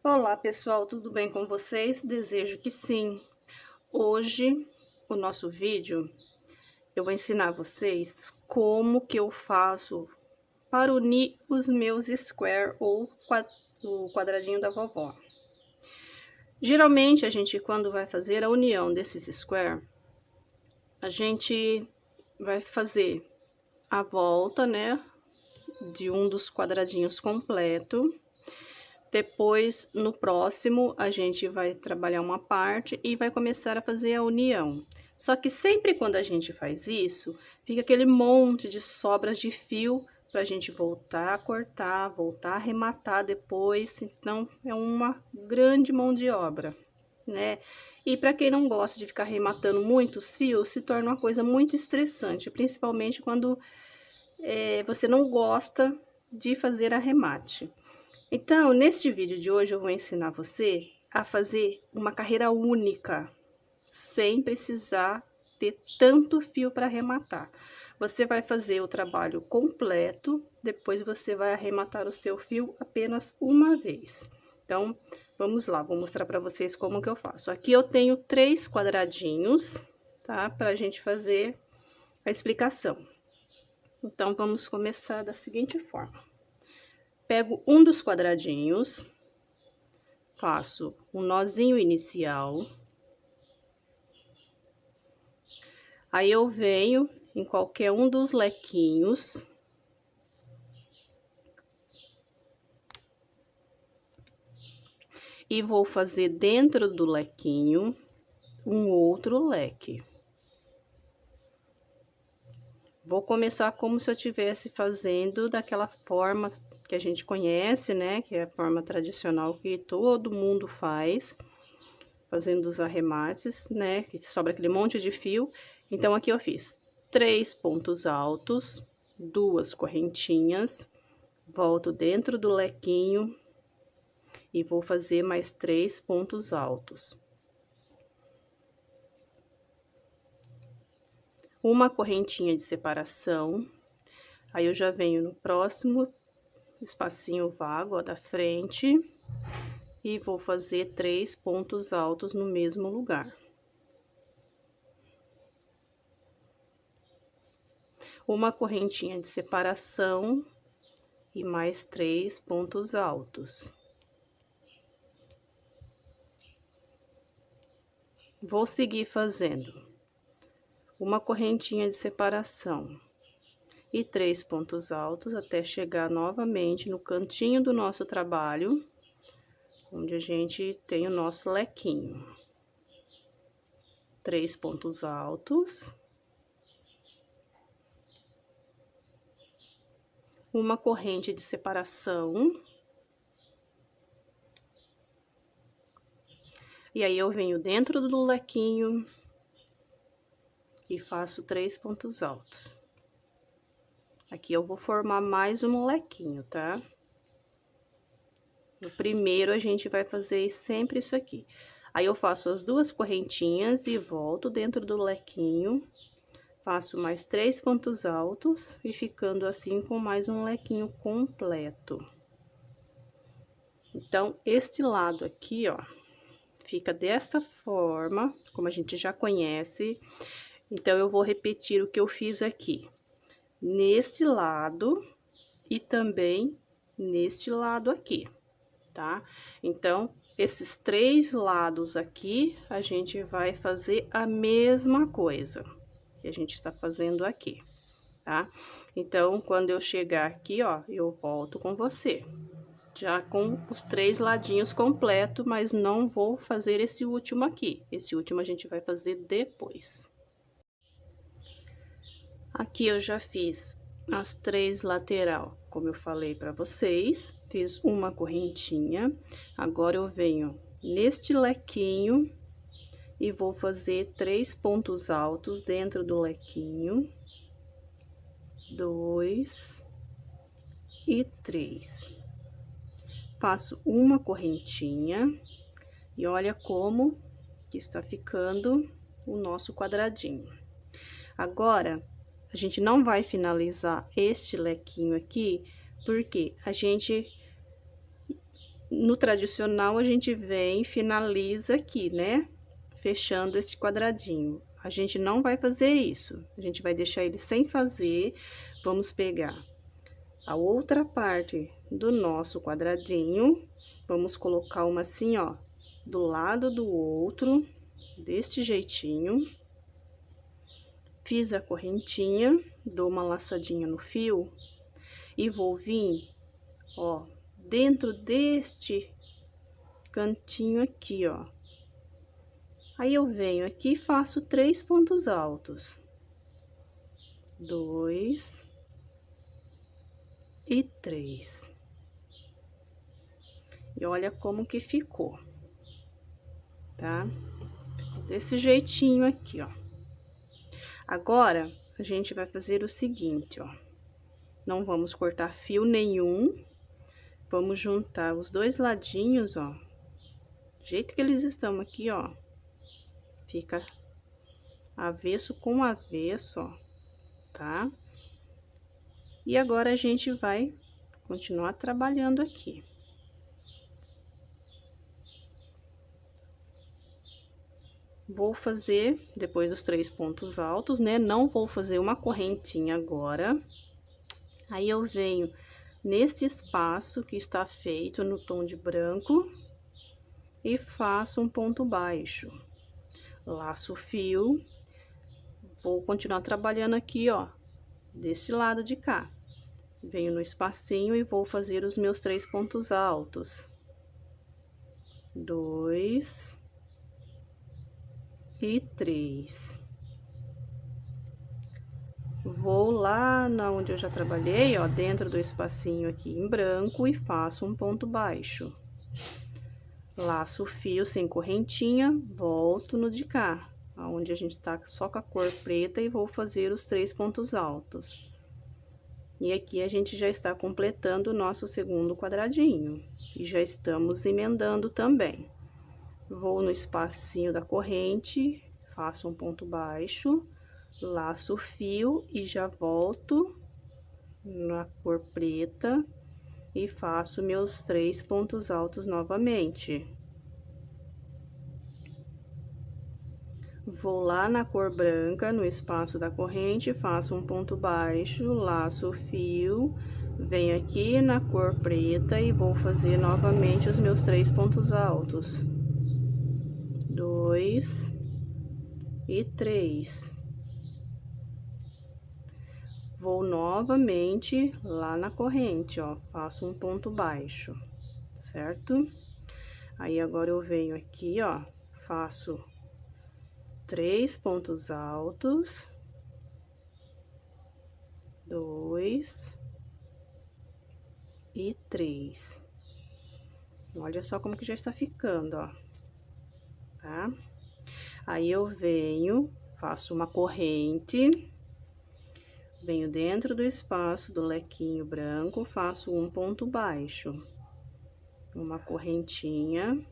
Olá pessoal, tudo bem com vocês? Desejo que sim. Hoje, o nosso vídeo, eu vou ensinar vocês como que eu faço para unir os meus square ou o quadradinho da vovó. Geralmente, a gente quando vai fazer a união desses square, a gente vai fazer a volta, né, de um dos quadradinhos completo. Depois, no próximo, a gente vai trabalhar uma parte e vai começar a fazer a união. Só que sempre quando a gente faz isso, fica aquele monte de sobras de fio para a gente voltar a cortar, voltar a arrematar depois. Então, é uma grande mão de obra, né? E para quem não gosta de ficar arrematando muitos fios, se torna uma coisa muito estressante, principalmente quando você não gosta de fazer arremate. Então, neste vídeo de hoje, eu vou ensinar você a fazer uma carreira única, sem precisar ter tanto fio para arrematar. Você vai fazer o trabalho completo, depois você vai arrematar o seu fio apenas uma vez. Então, vamos lá, vou mostrar para vocês como que eu faço. Aqui eu tenho 3 quadradinhos, tá? Pra gente fazer a explicação. Então, vamos começar da seguinte forma. Pego um dos quadradinhos, faço um nozinho inicial. Aí, eu venho em qualquer um dos lequinhos. E vou fazer dentro do lequinho um outro leque. Vou começar como se eu estivesse fazendo daquela forma que a gente conhece, né? Que é a forma tradicional que todo mundo faz, fazendo os arremates, né? Que sobra aquele monte de fio. Então, aqui eu fiz 3 pontos altos, 2 correntinhas, volto dentro do lequinho e vou fazer mais 3 pontos altos. Uma correntinha de separação, aí eu já venho no próximo espacinho vago, ó, da frente, e vou fazer 3 pontos altos no mesmo lugar. Uma correntinha de separação e mais 3 pontos altos. Vou seguir fazendo uma correntinha de separação e 3 pontos altos até chegar novamente no cantinho do nosso trabalho, onde a gente tem o nosso lequinho. 3 pontos altos. Uma corrente de separação. E aí, eu venho dentro do lequinho e faço 3 pontos altos. Aqui eu vou formar mais um lequinho, tá? No primeiro, a gente vai fazer sempre isso aqui. Aí, eu faço as 2 correntinhas e volto dentro do lequinho. Faço mais 3 pontos altos e ficando assim com mais um lequinho completo. Então, este lado aqui, ó, fica desta forma, como a gente já conhece. Então, eu vou repetir o que eu fiz aqui, neste lado e também neste lado aqui, tá? Então, esses 3 lados aqui, a gente vai fazer a mesma coisa que a gente está fazendo aqui, tá? Então, quando eu chegar aqui, ó, eu volto com você, já com os 3 ladinhos completos, mas não vou fazer esse último aqui. Esse último a gente vai fazer depois. Aqui eu já fiz as 3 lateral, como eu falei para vocês, fiz uma correntinha. Agora, eu venho neste lequinho e vou fazer 3 pontos altos dentro do lequinho. 2 e 3. Faço uma correntinha e olha como que está ficando o nosso quadradinho. Agora, a gente não vai finalizar este lequinho aqui, porque a gente no tradicional, a gente vem e finaliza aqui, né? Fechando este quadradinho. A gente não vai fazer isso. A gente vai deixar ele sem fazer. Vamos pegar a outra parte do nosso quadradinho. Vamos colocar uma assim, ó, do lado do outro, deste jeitinho. Fiz a correntinha, dou uma laçadinha no fio e vou vir, ó, dentro deste cantinho aqui, ó. Aí, eu venho aqui e faço 3 pontos altos. 2 e 3. E olha como que ficou, tá? Desse jeitinho aqui, ó. Agora, a gente vai fazer o seguinte, ó. Não vamos cortar fio nenhum. Vamos juntar os dois ladinhos, ó. Do jeito que eles estão aqui, ó. Fica avesso com avesso, ó, tá? E agora, a gente vai continuar trabalhando aqui. Vou fazer, depois dos 3 pontos altos, né? Não vou fazer uma correntinha agora. Aí, eu venho nesse espaço que está feito no tom de branco e faço um ponto baixo. Laço o fio, vou continuar trabalhando aqui, ó, desse lado de cá. Venho no espacinho e vou fazer os meus 3 pontos altos. 2 e 3. Vou lá na onde eu já trabalhei, ó, dentro do espacinho aqui em branco e faço um ponto baixo. Laço o fio sem correntinha, volto no de cá, onde a gente tá só com a cor preta e vou fazer os 3 pontos altos. E aqui a gente já está completando o nosso segundo quadradinho. E já estamos emendando também. Vou no espacinho da corrente, faço um ponto baixo, laço o fio e já volto na cor preta e faço meus 3 pontos altos novamente. Vou lá na cor branca, no espaço da corrente, faço um ponto baixo, laço o fio, venho aqui na cor preta e vou fazer novamente os meus 3 pontos altos. 2 e 3. Vou novamente lá na corrente, ó, faço um ponto baixo, certo? Aí, agora eu venho aqui, ó, faço 3 pontos altos, 2 e 3. Olha só como que já está ficando, ó, tá? Aí, eu venho, faço uma corrente, venho dentro do espaço do lequinho branco, faço um ponto baixo, uma correntinha,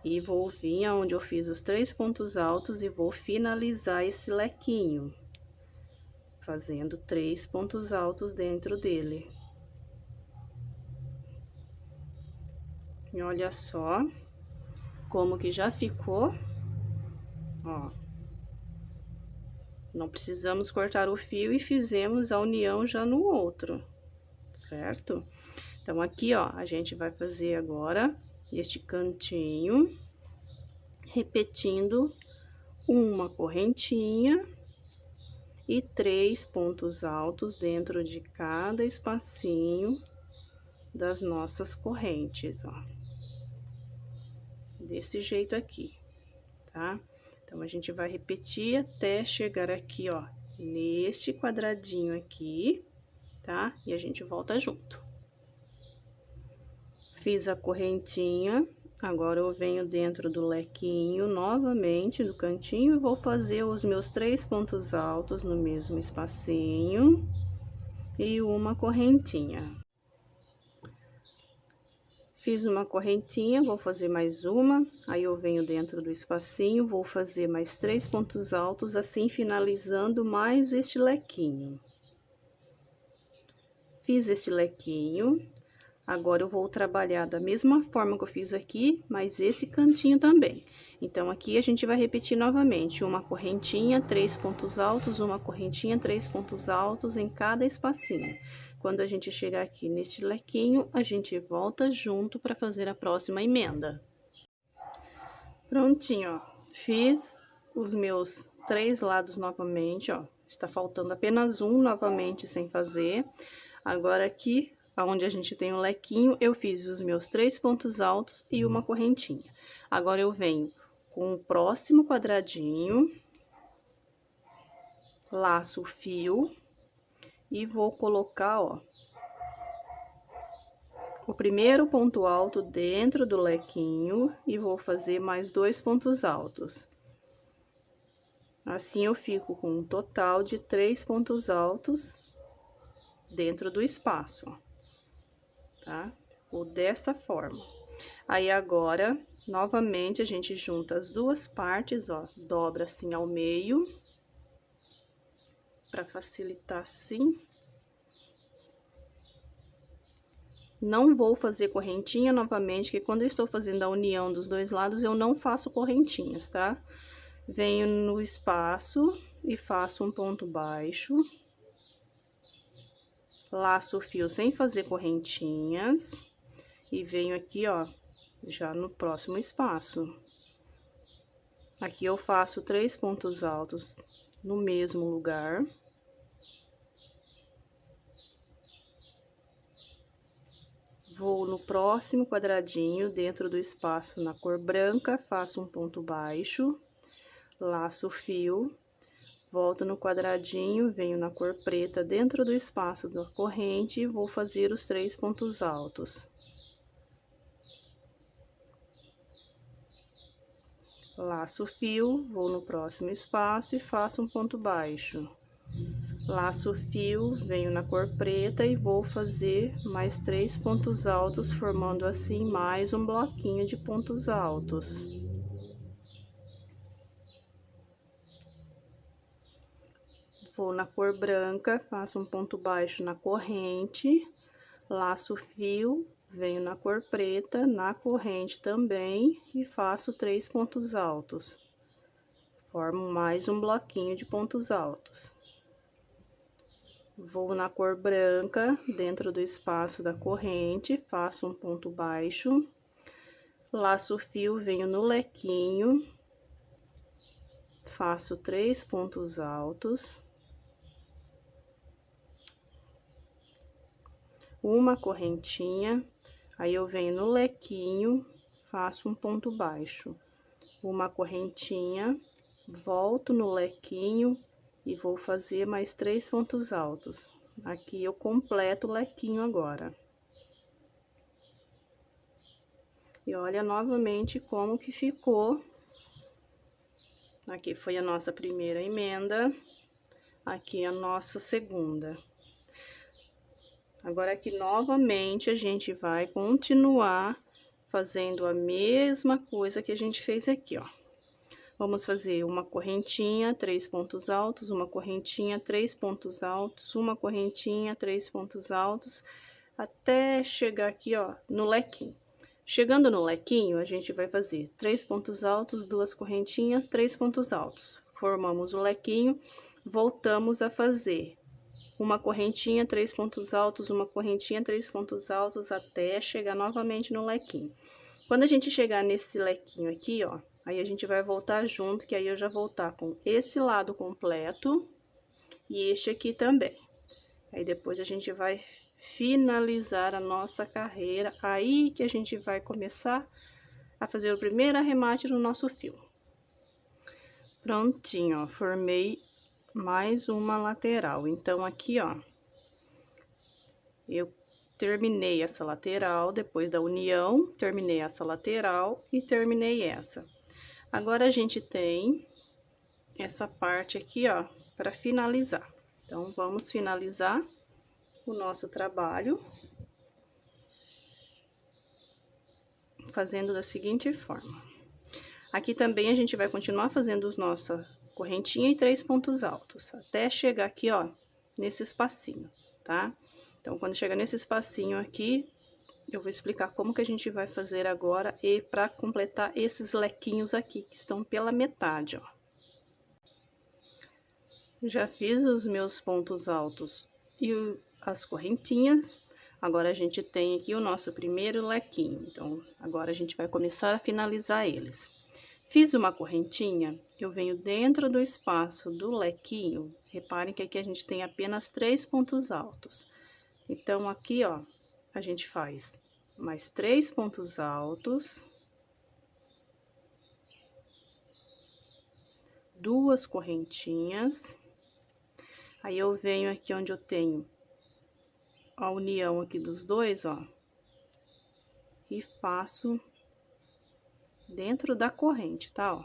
e vou vir aonde eu fiz os 3 pontos altos e vou finalizar esse lequinho, fazendo 3 pontos altos dentro dele. E olha só como que já ficou, ó. Não precisamos cortar o fio e fizemos a união já no outro, certo? Então, aqui, ó, a gente vai fazer agora este cantinho, repetindo uma correntinha e 3 pontos altos dentro de cada espacinho das nossas correntes, ó. Desse jeito aqui, tá? Então, a gente vai repetir até chegar aqui, ó, neste quadradinho aqui, tá? E a gente volta junto. Fiz a correntinha, agora eu venho dentro do lequinho novamente, do cantinho, e vou fazer os meus 3 pontos altos no mesmo espacinho e uma correntinha. Fiz uma correntinha, vou fazer mais uma, aí eu venho dentro do espacinho, vou fazer mais 3 pontos altos, assim finalizando mais este lequinho. Fiz este lequinho, Agora, eu vou trabalhar da mesma forma que eu fiz aqui, mas esse cantinho também. Então, aqui a gente vai repetir novamente, uma correntinha, 3 pontos altos, uma correntinha, 3 pontos altos em cada espacinho. Quando a gente chegar aqui neste lequinho, a gente volta junto para fazer a próxima emenda. Prontinho, ó. Fiz os meus 3 lados novamente, ó. Está faltando apenas um novamente sem fazer. Agora, aqui, onde a gente tem um lequinho, eu fiz os meus 3 pontos altos e uma correntinha. Agora, eu venho com o próximo quadradinho, laço o fio e vou colocar, ó, o primeiro ponto alto dentro do lequinho e vou fazer mais 2 pontos altos. Assim, eu fico com um total de 3 pontos altos dentro do espaço, ó, tá? Ou desta forma. Aí, agora, novamente, a gente junta as duas partes, ó, dobra assim ao meio, para facilitar assim. Não vou fazer correntinha novamente, que quando eu estou fazendo a união dos dois lados, eu não faço correntinhas, tá? Venho no espaço e faço um ponto baixo. Laço o fio sem fazer correntinhas. E venho aqui, ó, já no próximo espaço. Aqui eu faço 3 pontos altos no mesmo lugar. Vou no próximo quadradinho, dentro do espaço na cor branca, faço um ponto baixo, laço o fio, volto no quadradinho, venho na cor preta, dentro do espaço da corrente, e vou fazer os 3 pontos altos. Laço o fio, vou no próximo espaço e faço um ponto baixo. Laço o fio, venho na cor preta e vou fazer mais 3 pontos altos, formando assim mais um bloquinho de pontos altos. Vou na cor branca, faço um ponto baixo na corrente, laço o fio, venho na cor preta, na corrente também, e faço 3 pontos altos. Formo mais um bloquinho de pontos altos. Vou na cor branca, dentro do espaço da corrente, faço um ponto baixo, laço o fio, venho no lequinho, faço 3 pontos altos, uma correntinha, aí eu venho no lequinho, faço um ponto baixo, uma correntinha, volto no lequinho, e vou fazer mais 3 pontos altos. Aqui eu completo o lequinho agora. E olha novamente como que ficou. Aqui foi a nossa primeira emenda, aqui a nossa segunda. Agora, aqui novamente a gente vai continuar fazendo a mesma coisa que a gente fez aqui, ó. Vamos fazer uma correntinha, 3 pontos altos, uma correntinha, 3 pontos altos, uma correntinha, 3 pontos altos, até chegar aqui, ó, no lequinho. Chegando no lequinho, a gente vai fazer 3 pontos altos, 2 correntinhas, 3 pontos altos. Formamos o lequinho, voltamos a fazer uma correntinha, 3 pontos altos, uma correntinha, 3 pontos altos, até chegar novamente no lequinho. Quando a gente chegar nesse lequinho aqui, ó, aí a gente vai voltar junto, que aí eu já vou voltar com esse lado completo e este aqui também. Aí, depois a gente vai finalizar a nossa carreira, aí que a gente vai começar a fazer o primeiro arremate no nosso fio. Prontinho, ó, formei mais uma lateral. Então, aqui, ó, eu terminei essa lateral, depois da união, terminei essa lateral e terminei essa. Agora, a gente tem essa parte aqui, ó, para finalizar. Então, vamos finalizar o nosso trabalho fazendo da seguinte forma. Aqui também a gente vai continuar fazendo os nossa correntinha e 3 pontos altos, até chegar aqui, ó, nesse espacinho, tá? Então, quando chegar nesse espacinho aqui, eu vou explicar como que a gente vai fazer agora e para completar esses lequinhos aqui, que estão pela metade, ó. Já fiz os meus pontos altos e as correntinhas. Agora a gente tem aqui o nosso primeiro lequinho, então agora a gente vai começar a finalizar eles. Fiz uma correntinha, eu venho dentro do espaço do lequinho. Reparem que aqui a gente tem apenas 3 pontos altos. Então aqui, ó, a gente faz mais 3 pontos altos, 2 correntinhas. Aí eu venho aqui onde eu tenho a união aqui dos dois, ó, e faço dentro da corrente, tá, ó.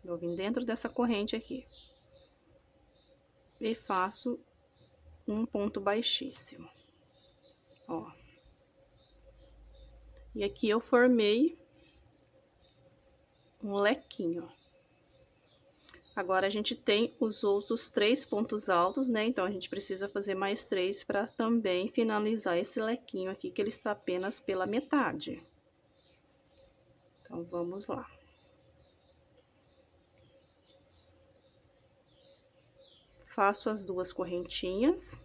Eu vim dentro dessa corrente aqui e faço um ponto baixíssimo, ó. E aqui eu formei um lequinho, ó. Agora, a gente tem os outros 3 pontos altos, né? Então, a gente precisa fazer mais 3 para também finalizar esse lequinho aqui, que ele está apenas pela metade. Então, vamos lá. Faço as 2 correntinhas.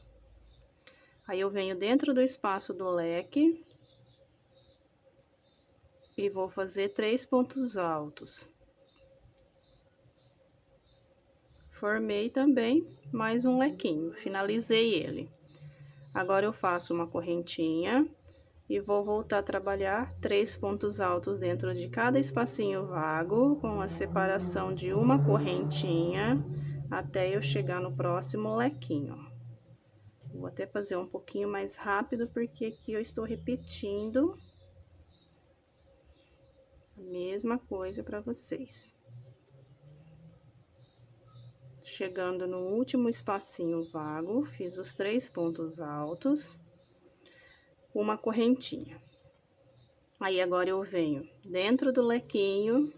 Aí, eu venho dentro do espaço do leque. E vou fazer 3 pontos altos. Formei também mais um lequinho, finalizei ele. Agora eu faço uma correntinha e vou voltar a trabalhar 3 pontos altos dentro de cada espacinho vago, com a separação de uma correntinha, até eu chegar no próximo lequinho. Vou até fazer um pouquinho mais rápido, porque aqui eu estou repetindo a mesma coisa para vocês. Chegando no último espacinho vago, fiz os 3 pontos altos, uma correntinha. Aí, agora eu venho dentro do lequinho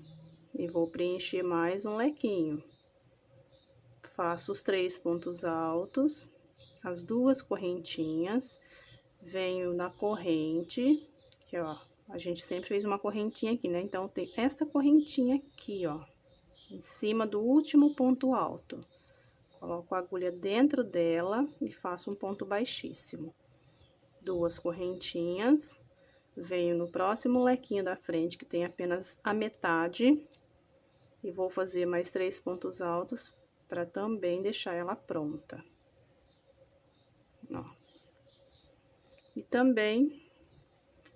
e vou preencher mais um lequinho. Faço os 3 pontos altos, as 2 correntinhas, venho na corrente, que ó, a gente sempre fez uma correntinha aqui, né? Então, tem esta correntinha aqui, ó, em cima do último ponto alto. Coloco a agulha dentro dela e faço um ponto baixíssimo. 2 correntinhas, venho no próximo lequinho da frente, que tem apenas a metade, e vou fazer mais 3 pontos altos para também deixar ela pronta. Ó. E também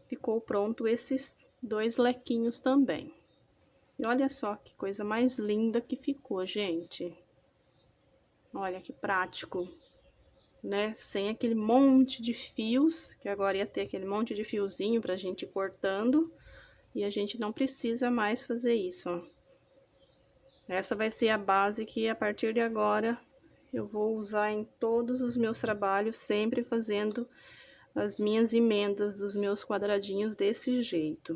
ficou pronto esses 2 lequinhos também. E olha só que coisa mais linda que ficou, gente. Olha que prático, né? Sem aquele monte de fios, que agora ia ter aquele monte de fiozinho pra gente ir cortando. E a gente não precisa mais fazer isso, ó. Essa vai ser a base que, a partir de agora, eu vou usar em todos os meus trabalhos, sempre fazendo as minhas emendas dos meus quadradinhos desse jeito.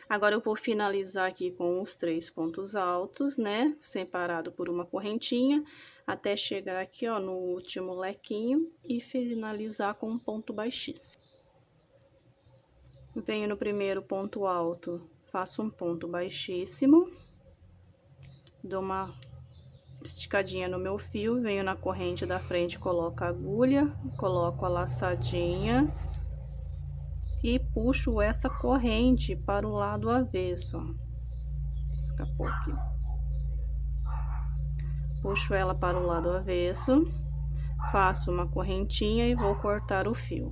Agora, eu vou finalizar aqui com os 3 pontos altos, né? Separado por uma correntinha, até chegar aqui, ó, no último lequinho e finalizar com um ponto baixíssimo. Venho no primeiro ponto alto, faço um ponto baixíssimo, dou uma esticadinha no meu fio, venho na corrente da frente, coloco a agulha, coloco a laçadinha e puxo essa corrente para o lado avesso, ó. Escapou aqui. Puxo ela para o lado avesso, faço uma correntinha e vou cortar o fio.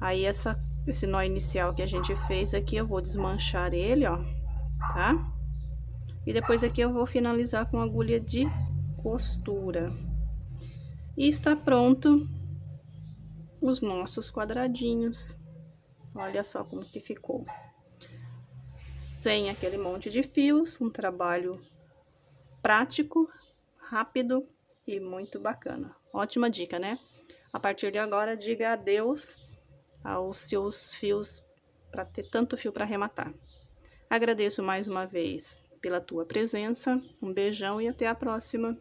Aí, esse nó inicial que a gente fez aqui, eu vou desmanchar ele, ó, tá? E depois aqui eu vou finalizar com agulha de costura. E está pronto os nossos quadradinhos. Olha só como que ficou. Sem aquele monte de fios, um trabalho prático, rápido e muito bacana. Ótima dica, né? A partir de agora, diga adeus aos seus fios, para ter tanto fio para arrematar. Agradeço mais uma vez pela tua presença, um beijão e até a próxima.